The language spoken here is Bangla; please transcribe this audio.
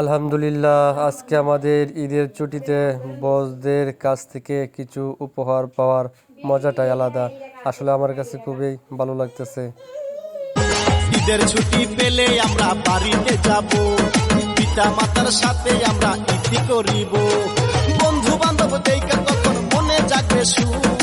আলহামদুলিল্লাহ, আজকে আমাদের ঈদের ছুটিতে বসদের কাছ থেকে কিছু উপহার পাওয়ার মজাটাই আলাদা। আসলে আমার কাছে খুবই ভালো লাগতেছে। ঈদের ছুটি পেলে আমরা বাড়িতে যাব, পিতা মাতার সাথে আমরা ঈদ করিব, বন্ধু বান্ধব দেখে তখন মনে জাগবে সুর।